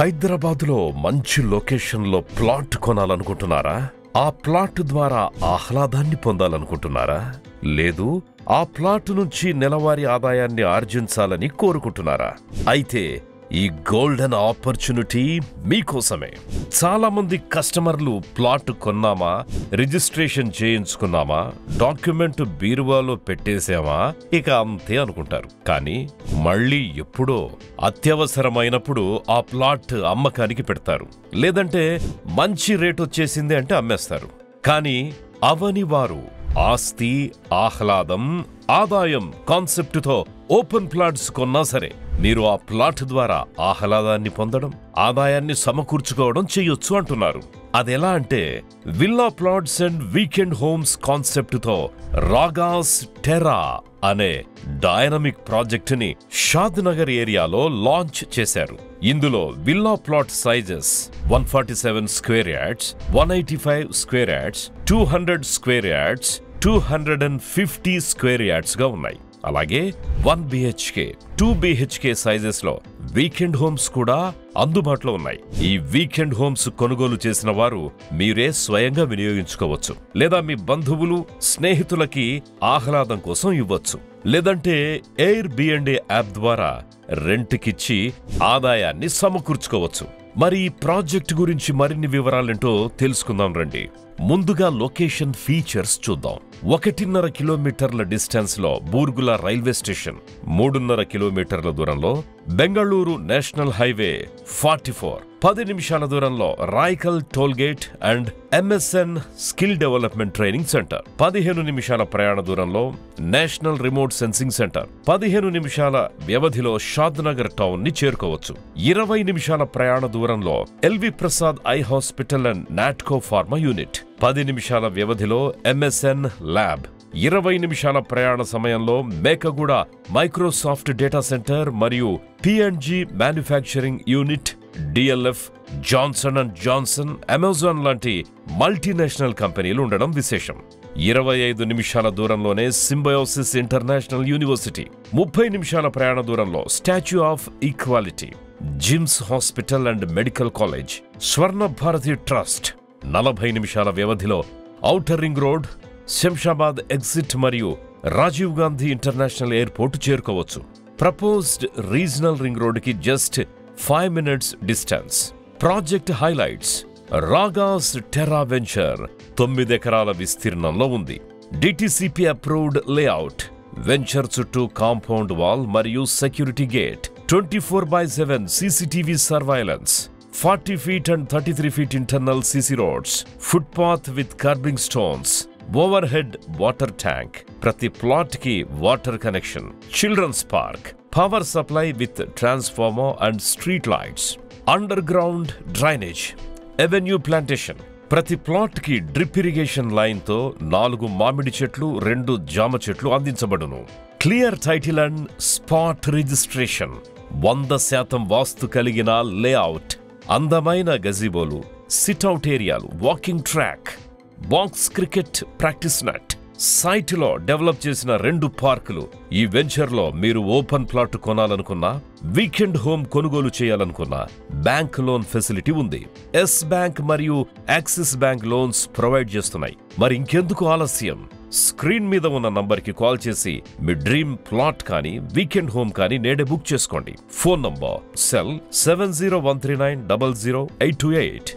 హైదరాబాద్లో మంచి లొకేషన్లో ప్లాట్ కొనాలనుకుంటున్నారా? ఆ ప్లాట్ ద్వారా ఆహ్లాదాన్ని పొందాలనుకుంటున్నారా? లేదు, ఆ ప్లాట్ నుంచి నెలవారీ ఆదాయాన్ని ఆర్జించాలని కోరుకుంటున్నారా? అయితే ఈ గోల్డెన్ ఆపర్చునిటీ మీకోసమే. చాలా మంది కస్టమర్లు ప్లాట్ కొన్నామా, రిజిస్ట్రేషన్ చేయించుకున్నామా, డాక్యుమెంట్ బీరువాలో పెట్టేశామా, ఇక అంతే అనుకుంటారు. కానీ మళ్ళీ ఎప్పుడో అత్యవసరమైనప్పుడు ఆ ప్లాట్ అమ్మకానికి పెడతారు. లేదంటే మంచి రేట్ వచ్చేసింది అంటే అమ్మేస్తారు. కానీ అవని వారు ఆస్తి, ఆహ్లాదం, ఆదాయం కాన్సెప్టుతో ఓపెన్ ప్లాట్స్ కొన్నా సరే మీరు ఆ ప్లాట్ ద్వారా ఆహ్లాదాన్ని పొందడం, ఆదాయాన్ని సమకూర్చుకోవడం చేయొచ్చు అంటున్నారు. అదెలా అంటే villa plots and weekend homes కాన్సెప్టుతో రాగాస్ టెర్రా అనే డైనమిక్ ప్రాజెక్ట్ ని షాద్ నగర్ ఏరియాలో లాంచ్ చేశారు. ఇందులో villa plot sizes 147 square yards, 185 square yards, 200 square yards, 250 square yards గా ఉన్నాయి. అలాగే 1 BHK, 2 BHK సైజెస్ లో వీకెండ్ హోమ్స్ కూడా అందుబాటులో ఉన్నాయి. ఈ వీకెండ్ హోమ్స్ కొనుగోలు చేసిన వారు మీరే స్వయంగా వినియోగించుకోవచ్చు, లేదా మీ బంధువులు, స్నేహితులకి ఆహ్లాదం కోసం ఇవ్వచ్చు. లేదంటే ఎయిర్బిఎండ్ యాప్ ద్వారా రెంట్కిచ్చి ఆదాయాన్ని సమకూర్చుకోవచ్చు. మరి ఈ ప్రాజెక్ట్ గురించి మరిన్ని వివరాలేంటో తెలుసుకుందాం రండి. ముందుగా లొకేషన్ ఫీచర్స్ చూద్దాం. 1.5 కిలోమీటర్ల డిస్టెన్స్ లో బూర్గుల రైల్వే స్టేషన్, 3.5 కిలోమీటర్ల దూరంలో బెంగళూరు నేషనల్ హైవే 44, 10 నిమిషాల దూరంలో Raikal toll gate and MSN skill development training centre, 15 నిమిషాల ప్రయాణ దూరంలో నేషనల్ రిమోట్ సెన్సింగ్ సెంటర్, 15 నిమిషాల వ్యవధిలో షాద్ నగర్ టౌన్ ని చేరుకోవచ్చు. 20 నిమిషాల ప్రయాణ దూరంలో LV Prasad eye hospital and Natco Pharma unit, 10 నిమిషాల వ్యవధిలో MSN ల్యాబ్, 20 నిమిషాల ప్రయాణ సమయంలో మేకగూడ మైక్రోసాఫ్ట్ డేటా సెంటర్ మరియు P&G manufacturing unit, DLF, Johnson and Johnson, Amazon లాంటి మల్టీనేషనల్ కంపెనీలు ఉండడం విశేషం. 25 నిమిషాల దూరంలోనే సింబయోసిస్ ఇంటర్నేషనల్ యూనివర్సిటీ, 30 నిమిషాల ప్రయాణ దూరంలో statue of equality, gyms hospital and medical college, Swarna Bharati trust, 40 నిమిషాల వ్యవధిలో outer ring road, Shamshabad exit మరియు రాజీవ్ గాంధీ ఇంటర్నేషనల్ ఎయిర్పోర్ట్ చేరుకోవచ్చు. ప్రపోజ్డ్ రీజనల్ రింగ్ రోడ్ కి just 5 minutes distance. Project highlights: ragas Terra venture 9 ఎకరాల విస్తీర్ణంలో ఉంది. DTCP అప్రూవ్డ్ లేఅవుట్, వెంచర్ చుట్టూ కాంపౌండ్ వాల్ మరియు security gate, 24/7 CCTV surveillance, 40 feet and 33 feet internal CC roads, footpath with curbing stones, overhead water tank, ప్రతి plot కి water connection, children's park, power supply with transformer and street lights, underground drainage, avenue plantation. ప్రతి plot కి drip irrigation line తో 4 మామిడి చెట్లు, 2 జామ చెట్లు అందించబడును. Clear title and spot registration, 100% vastu కలిగిన లేఅవుట్, అందమైన గజిబోలు, సిట్అవుట్ ఏరియాలు, walking track, box cricket practice net, సైట్లో డెవలప్ చేసిన 2 పార్కులు. ఈ వెంచర్లో మీరు ఓపెన్ ప్లాట్ కొనాలనుకున్నా, వీకెండ్ హోమ్ కొనుగోలు చేయాలనుకున్నా బ్యాంక్ లోన్ ఫెసిలిటీ ఉంది. ఎస్ బ్యాంక్ మరియు యాక్సిస్ బ్యాంక్ లోన్స్ ప్రొవైడ్ చేస్తున్నాయి. మరి ఇంకెందుకు ఆలస్యం? స్క్రీన్ మీద ఉన్న నంబర్కి కాల్ చేసి మీ డ్రీమ్ ప్లాట్ కానీ, వీకెండ్ హోమ్ కానీ నేడే బుక్ చేసుకోండి. Phone number cell 7013900828.